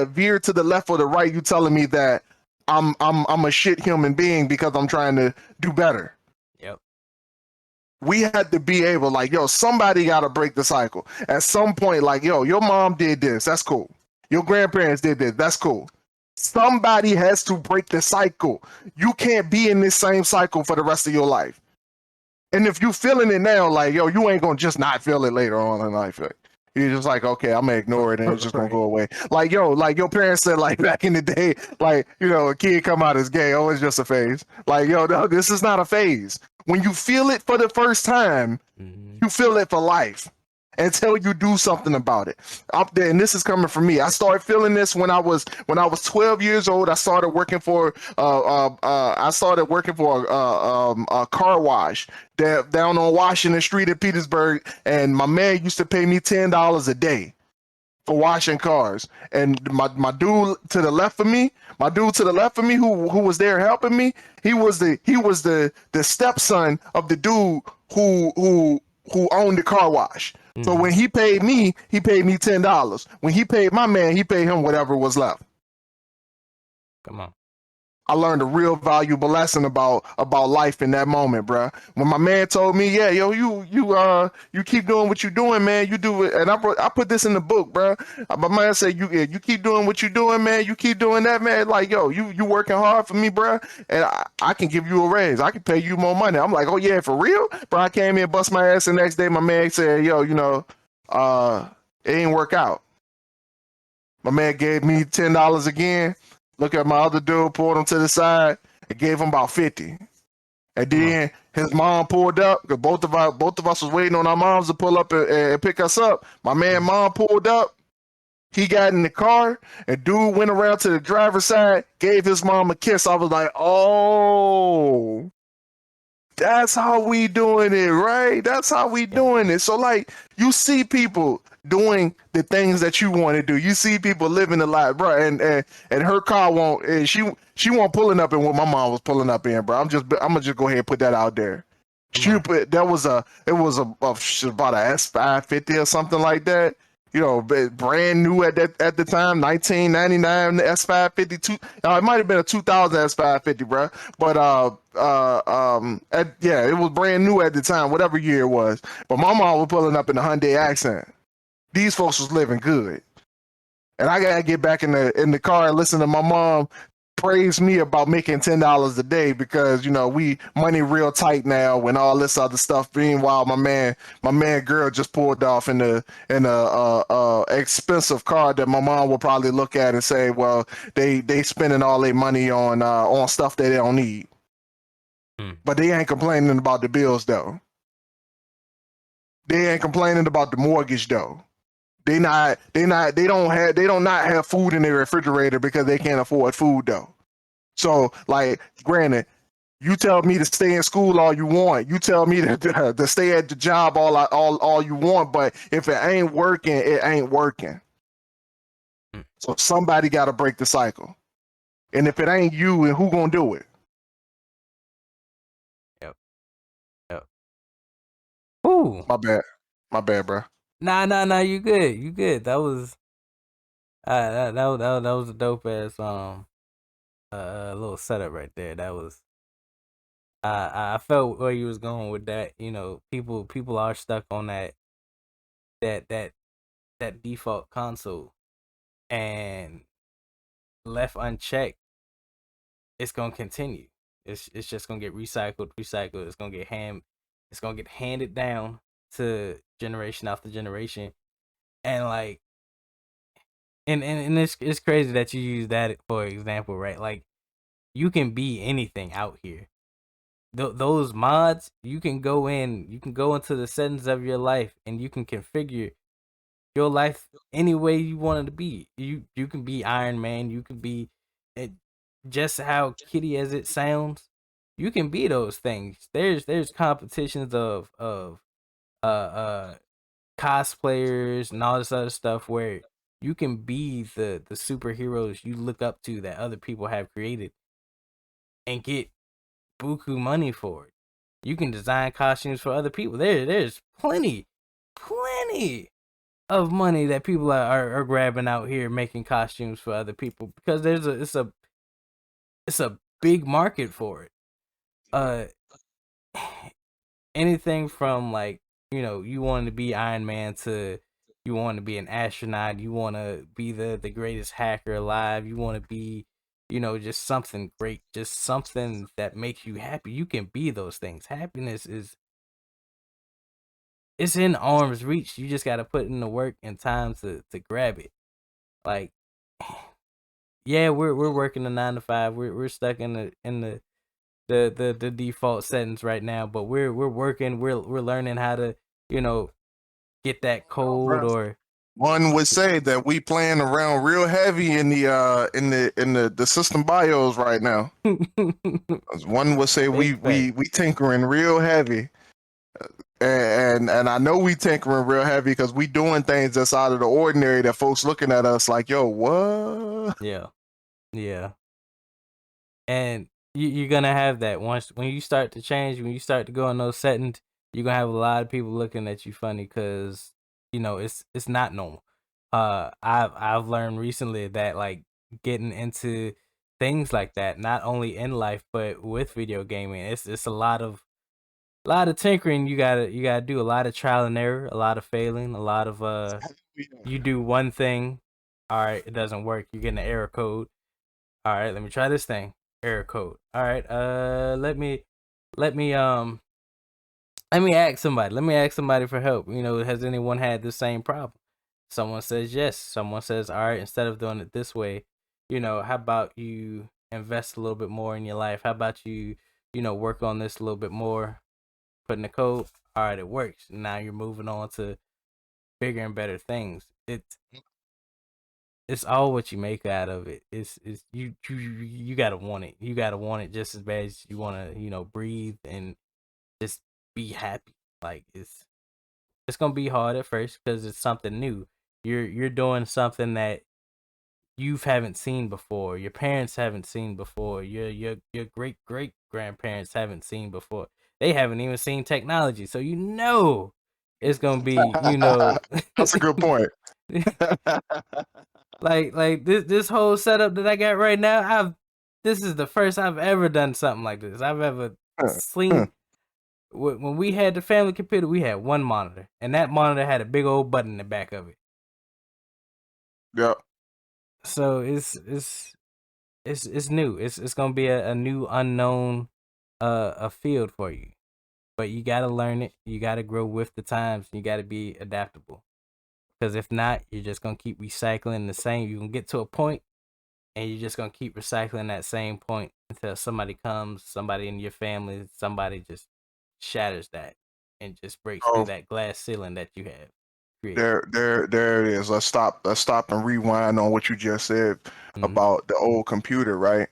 veer to the left or the right, you telling me that I'm a shit human being because I'm trying to do better. Yep. We had to be able, like, yo, somebody got to break the cycle. At some point, like, yo, your mom did this. That's cool. Your grandparents did this. That's cool. Somebody has to break the cycle. You can't be in this same cycle for the rest of your life. And if you feeling it now, like, yo, you ain't going to just not feel it later on in life. You're just like, okay, I'm gonna ignore it and it's just gonna go away. Like, yo, like your parents said, like back in the day, like, you know, a kid come out as gay, oh, it's just a phase. Like, yo, no, this is not a phase. When you feel it for the first time, you feel it for life until you do something about it. Up there, and this is coming from me. I started feeling this when I was 12 years old. I started working for a car wash down on Washington Street in Petersburg, and my man used to pay me $10 a day for washing cars. And my dude to the left of me, who was there helping me, he was the stepson of the dude who owned the car wash. So when he paid me $10. When he paid my man, he paid him whatever was left. Come on. I learned a real valuable lesson about life in that moment, bro. When my man told me, yeah, yo, you keep doing what you're doing, man. You do it, and I put this in the book, bro. My man said, you keep doing what you're doing, man. You keep doing that, man. Like, yo, you working hard for me, bro, and I can give you a raise. I can pay you more money. I'm like, oh yeah, for real, bro. I came in, bust my ass, the next day my man said, yo, you know, It ain't work out. My man gave me $10 again. Look at my other dude, pulled him to the side, and gave him about 50. And then his mom pulled up because both of us was waiting on our moms to pull up and pick us up. My man, mom pulled up. He got in the car, and dude went around to the driver's side, gave his mom a kiss. I was like, oh, that's how we doing it, right? That's how we doing it. So like, you see people doing the things that you want to do. You see people living the life, bro. And her car won't. And she won't pulling up in what my mom was pulling up in, bro. I'm gonna just go ahead and put that out there. She put that was a it was about a S550 or something like that. You know, brand new at the time, 1999 S552. It might have been a 2000 S550, bro. But yeah, it was brand new at the time, whatever year it was. But my mom was pulling up in a Hyundai Accent. These folks was living good, and I gotta get back in the car and listen to my mom praise me about making $10 a day because we money real tight now when all this other stuff. Meanwhile, my man girl just pulled off in a expensive car that my mom will probably look at and say, well, they spending all their money on stuff that they don't need. But they ain't complaining about the bills though. They ain't complaining about the mortgage though. They don't not have food in their refrigerator because they can't afford food though. So like, granted, you tell me to stay in school all you want. You tell me to stay at the job all you want. But if it ain't working, it ain't working. So somebody got to break the cycle. And if it ain't you, and who gonna do it? Yep. Ooh. My bad, bro. Nah. You good. That was that was a dope ass little setup right there. That was I felt where you was going with that. People are stuck on that default console, and left unchecked, it's gonna continue. It's just gonna get recycled. It's gonna get handed down to generation after generation, and like, and it's crazy that you use that for example, right? Like, you can be anything out here. Those mods, you can go into the settings of your life, and you can configure your life any way you want it to be. You can be Iron Man. You can be it, just how kitty as it sounds. You can be those things. There's competitions of uh cosplayers and all this other stuff where you can be the superheroes you look up to that other people have created and get buku money for it. You can design costumes for other people. There's plenty of money that people are grabbing out here making costumes for other people because it's a big market for it. Anything from, like, you want to be Iron Man to you want to be an astronaut, you want to be the greatest hacker alive, you want to be just something great, just something that makes you happy. You can be those things. Happiness is it's in arm's reach. You just got to put in the work and time to grab it. Like, yeah, we're working the 9 to 5. We're stuck in the default settings right now, but we're working. We're learning how to get that code or. One would say that we playing around real heavy in the system BIOS right now. One would say we tinkering real heavy. And I know we tinkering real heavy because we doing things that's out of the ordinary that folks looking at us like, yo, what? Yeah. And you're gonna have that when you start to change, when you start to go in those settings, you're gonna have a lot of people looking at you funny because it's not normal. I've learned recently that, like, getting into things like that, not only in life but with video gaming, it's a lot of tinkering. You gotta do a lot of trial and error, a lot of failing, a lot of you do one thing, all right, it doesn't work, you get an error code. All right, let me try this thing. Error code. All right, let me ask somebody. Let me ask somebody for help. Has anyone had the same problem? Someone says yes. Someone says, all right, instead of doing it this way, how about you invest a little bit more in your life? How about you, work on this a little bit more, put in the code. All right, it works. Now you're moving on to bigger and better things. It's all what you make out of it. It's you gotta want it. You gotta want it just as bad as you wanna, breathe and just be happy. Like it's gonna be hard at first because it's something new. You're doing something that you haven't seen before. Your parents haven't seen before. Your great grandparents haven't seen before. They haven't even seen technology, so it's gonna be That's a good point. like this whole setup that I got right now. This is the first I've ever done something like this. I've ever seen. When we had the family computer, we had one monitor, and that monitor had a big old button in the back of it. Yep. So it's new. It's gonna be a new unknown a field for you, but you gotta learn it. You gotta grow with the times. You gotta be adaptable, because if not, you're just gonna keep recycling the same. You can get to a point, and you're just gonna keep recycling that same point until somebody comes, somebody in your family, somebody just shatters that and just breaks through Oh, that glass ceiling that you have created. there it is. Let's stop and rewind on what you just said Mhm. about the old computer, right?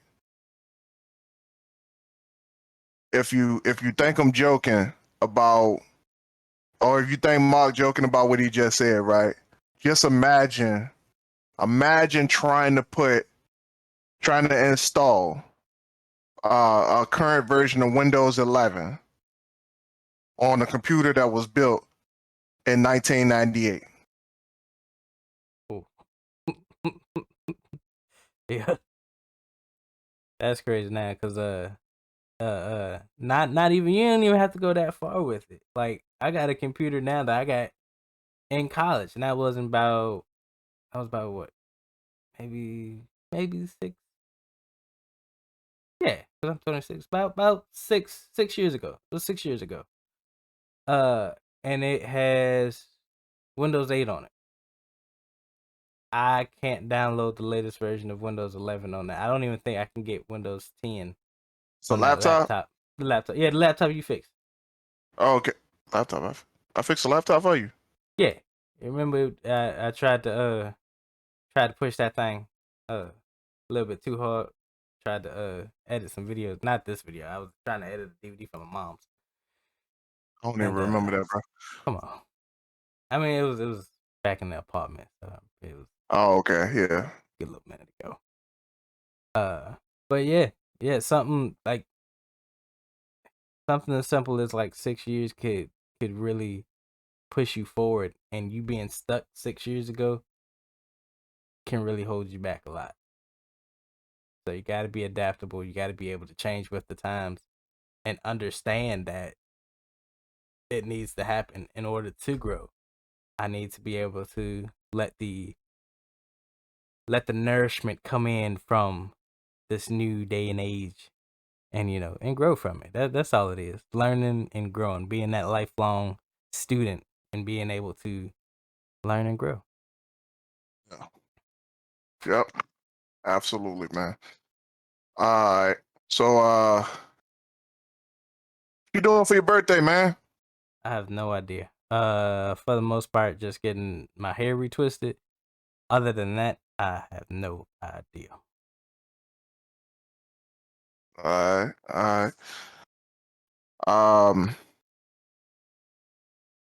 If you think I'm joking about, or if you think Mark joking about what he just said, right? Just imagine trying to install a current version of Windows 11 on a computer that was built in 1998. Ooh. Yeah, that's crazy now, cause not even you don't even have to go that far with it. Like I got a computer now that I got in college, and I was about what, maybe six, yeah, because I'm 26, about 6 years ago. It was 6 years ago. Uh, and it has Windows 8 on it. I can't download the latest version of Windows 11 on that. I don't even think I can get Windows 10 It's a on that laptop. laptop. The laptop, yeah, the laptop you fixed. Oh, okay, laptop. I fixed the laptop for you. Yeah, remember I tried to push that thing a little bit too hard. Tried to edit some videos. Not this video. I was trying to edit a DVD from my mom's. I don't even And remember that, bro. come on. I mean, it was back in the apartment. So it was Oh, okay, yeah. a good little minute ago. But yeah, something as simple as like 6 years could really push you forward, and you being stuck 6 years ago can really hold you back a lot. So you got to be adaptable. You got to be able to change with the times and understand that it needs to happen in order to grow. I need to be able to let the nourishment come in from this new day and age, and and grow from it. That's all it is. Learning and growing, being that lifelong student and being able to learn and grow. Yeah. Yep, absolutely, man. All right. So, you doing for your birthday, man? I have no idea. For the most part, just getting my hair retwisted. Other than that, I have no idea. All right, all right. Um,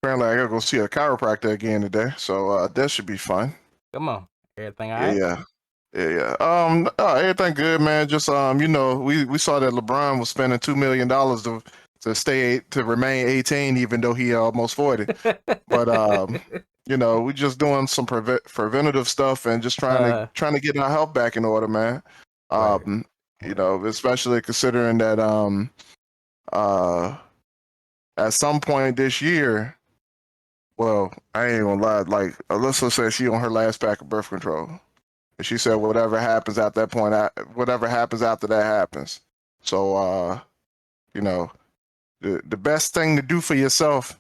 apparently I gotta go see a chiropractor again today, so that should be fun. Come on, everything all Yeah, right? yeah. Yeah, yeah. Everything good, man. Just we saw that LeBron was spending $2 million to remain 18, even though he almost 40. But we just doing some preventative stuff and just trying to uh, trying to get our health back in order, man. word, Um, word. especially considering that uh at some point this year, well, I ain't gonna lie, like Alyssa said she on her last pack of birth control. And she said whatever happens at that point, whatever happens after that happens. So you know, the best thing to do for yourself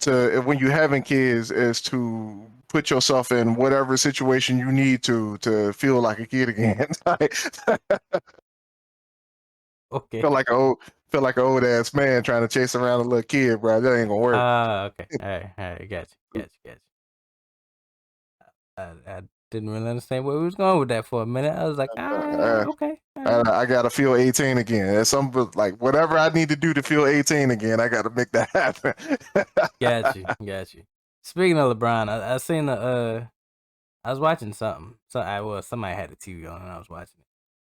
when you having kids is to put yourself in whatever situation you need to feel like a kid again. Okay. Feel like an old ass man trying to chase around a little kid, bro. That ain't gonna work. Okay. All right. Got you. I didn't really understand where we was going with that for a minute. I was like, okay. I gotta feel 18 again. It's something like whatever I need to do to feel 18 again. I gotta make that happen. Got you. Speaking of LeBron, I seen I was watching something. Somebody had the TV on and I was watching it,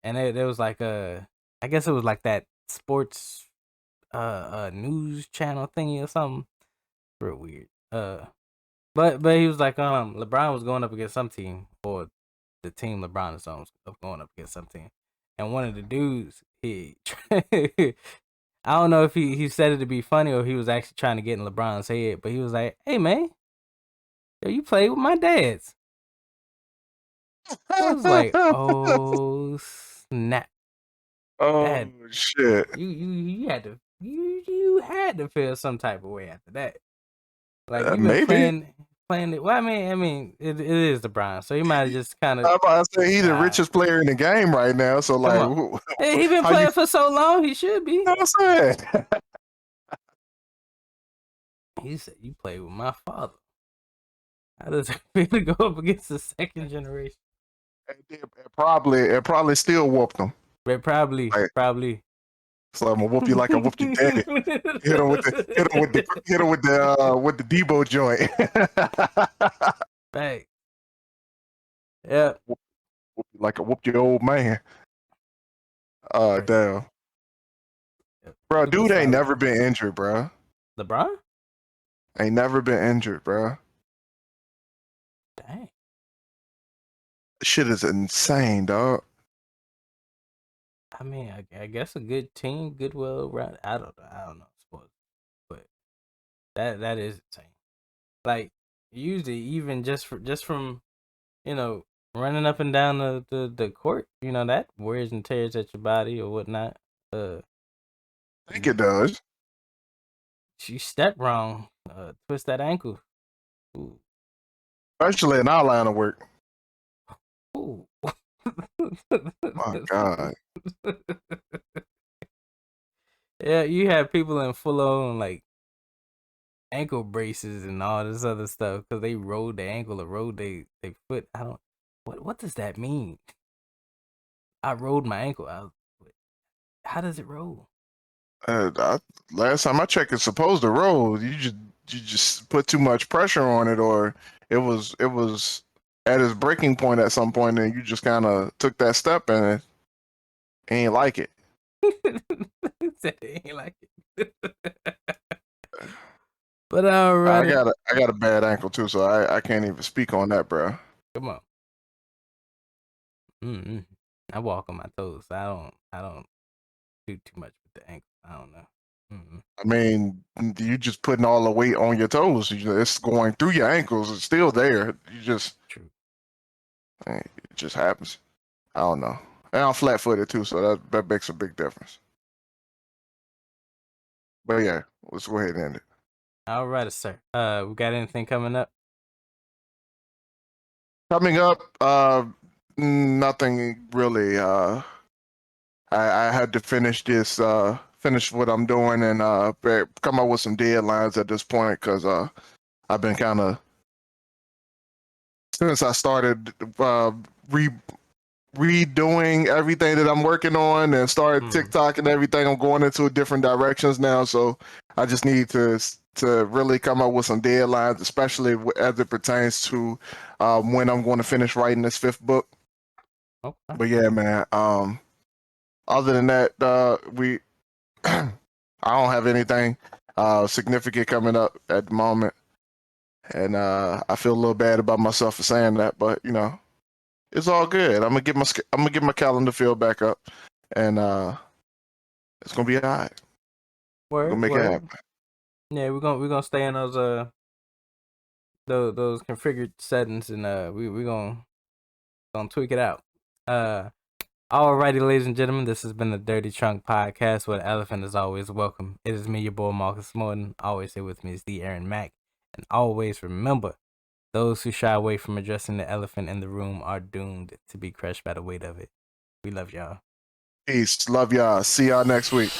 and there was like I guess it was like that sports news channel thingy or something. Real weird. But he was like LeBron was going up against some team, or the team LeBron is on was going up against some team, and one of the dudes he I don't know if he said it to be funny or he was actually trying to get in LeBron's head, but he was like, "Hey man, yo, you played with my dad's." I was like, "Oh snap!" Oh That shit. you had to you had to feel some type of way after that. Like you've been Maybe. playing it. Well, I mean, it is LeBron, so he might have just kind of. I'm about to say he's the richest player in the game right now. So Come like, on, hey, he been how you playing for so long, he should be. know what I'm saying? He said, "You played with my father." How does it feel to go up against the second generation? It probably still whooped him. But probably. So I'm gonna whoop you like I whooped your daddy. Hit him with the Debo joint. Hey. Yeah. Whoop you like I whooped your old man. Oh damn. Bro, dude ain't never been injured, bro. LeBron? Ain't never been injured, bro. Dang. Shit is insane, dog. I mean, I guess a good team, good well round. I don't know sports, but that is insane. Like usually, even just from running up and down the court, that wears and tears at your body or whatnot. I think it does. She stepped wrong, twist that ankle. Ooh. Especially in our line of work. Ooh. My God. Yeah, you have people in full on like ankle braces and all this other stuff because they rolled their ankle or rolled their foot. I don't. What does that mean? I rolled my ankle. How does it roll? Last time I checked, it's supposed to roll. You just put too much pressure on it, or it was at its breaking point at some point, and you just kind of took that step and it ain't like it. Said it ain't like it. But alright. I got a bad ankle too, so I can't even speak on that, bro. Come on. I walk on my toes. I don't do too much with the ankle. I don't know. I mean, you just putting all the weight on your toes. It's going through your ankles. It's still there. You just True. It just happens. I don't know. And I'm flat-footed too, so that makes a big difference. But yeah, let's go ahead and end it. All right, sir. We got anything coming up? Coming up, nothing really. I had to finish what I'm doing, and come up with some deadlines at this point because I've been kind of, since I started redoing everything that I'm working on and started TikTok and everything. I'm going into different directions now, so I just need to really come up with some deadlines, especially as it pertains to when I'm going to finish writing this 5th book. Okay. But yeah, man. Other than that, I don't have anything significant coming up at the moment, and I feel a little bad about myself for saying that, but it's all good. I'm gonna get my calendar filled back up, and it's gonna be all right. We're gonna make it happen. Yeah, we're gonna stay in those configured settings, and we're gonna tweak it out. Alrighty, ladies and gentlemen, this has been the Dirty Trunk Podcast, where the elephant is always welcome. It is me, your boy Marcus Morton. Always here with me is the Aaron Mack, and always remember, Those who shy away from addressing the elephant in the room are doomed to be crushed by the weight of it. We love y'all. Peace. Love y'all. See y'all next week.